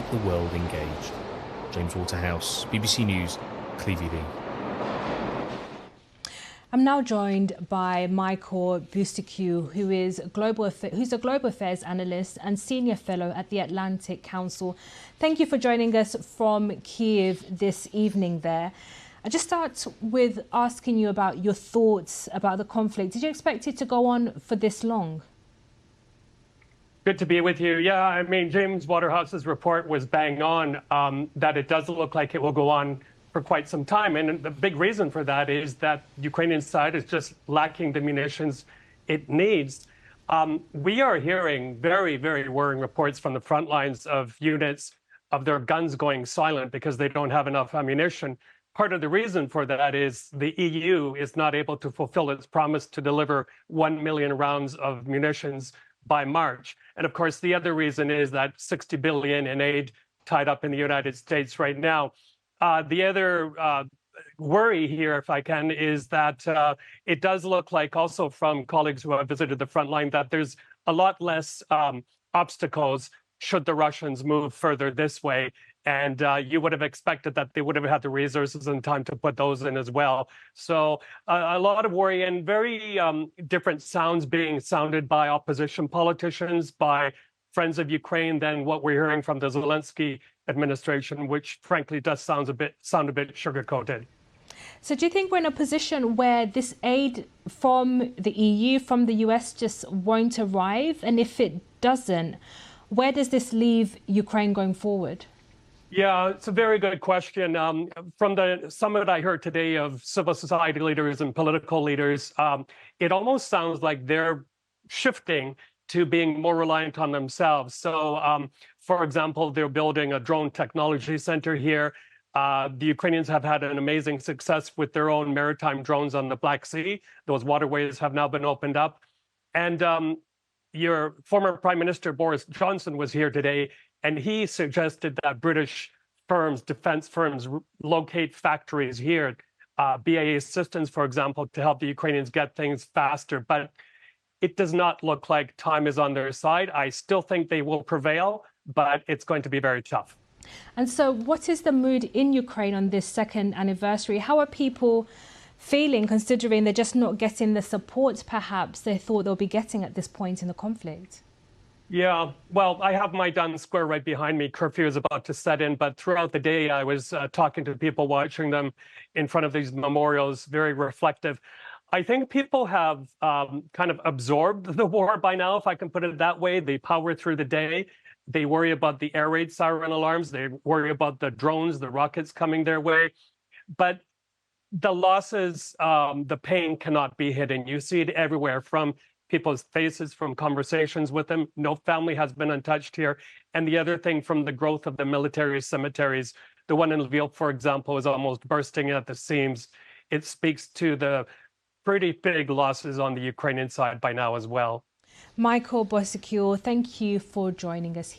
keep the world engaged. James Waterhouse, BBC News, Kyiv. I'm now joined by Michael Busikiu, who's a global affairs analyst and senior fellow at the Atlantic Council. Thank you for joining us from Kyiv this evening there. I just start with asking you about your thoughts about the conflict. Did you expect it to go on for this long? Good to be with you. Yeah, I mean, James Waterhouse's report was bang on that it does look like it will go on for quite some time. And the big reason for that is that Ukrainian side is just lacking the munitions it needs. We are hearing very, very worrying reports from the front lines of units of their guns going silent because they don't have enough ammunition. Part of the reason for that is the EU is not able to fulfill its promise to deliver 1 million rounds of munitions by March. And of course, the other reason is that 60 billion in aid tied up in the United States right now. The other worry here, if I can, is that it does look like also from colleagues who have visited the front line that there's a lot less obstacles should the Russians move further this way. And you would have expected that they would have had the resources and time to put those in as well. So a lot of worry and very different sounds being sounded by opposition politicians, by friends of Ukraine than what we're hearing from the Zelensky administration, which frankly does sound a bit sugar-coated. So do you think we're in a position where this aid from the EU, from the US, just won't arrive? And if it doesn't, where does this leave Ukraine going forward? Yeah, it's a very good question. From the summit I heard today of civil society leaders and political leaders, it almost sounds like they're shifting to being more reliant on themselves. So, for example, they're building a drone technology center here. The Ukrainians have had an amazing success with their own maritime drones on the Black Sea. Those waterways have now been opened up. And your former Prime Minister Boris Johnson was here today, and he suggested that British firms, defense firms, locate factories here, BAE Systems, for example, to help the Ukrainians get things faster. But it does not look like time is on their side. I still think they will prevail, but it's going to be very tough. And so what is the mood in Ukraine on this second anniversary? How are people feeling, considering they're just not getting the support perhaps they thought they'll be getting at this point in the conflict? Yeah, well, I have my Dun Square right behind me. Curfew is about to set in, but throughout the day, I was talking to people, watching them in front of these memorials, very reflective. I think people have kind of absorbed the war by now, if I can put it that way. They power through the day. They worry about the air raid siren alarms. They worry about the drones, the rockets coming their way. But the losses, the pain cannot be hidden. You see it everywhere from people's faces, from conversations with them. No family has been untouched here. And the other thing, from the growth of the military cemeteries, the one in Lviv, for example, is almost bursting at the seams. It speaks to the pretty big losses on the Ukrainian side by now as well. Michael Busikiu, thank you for joining us here.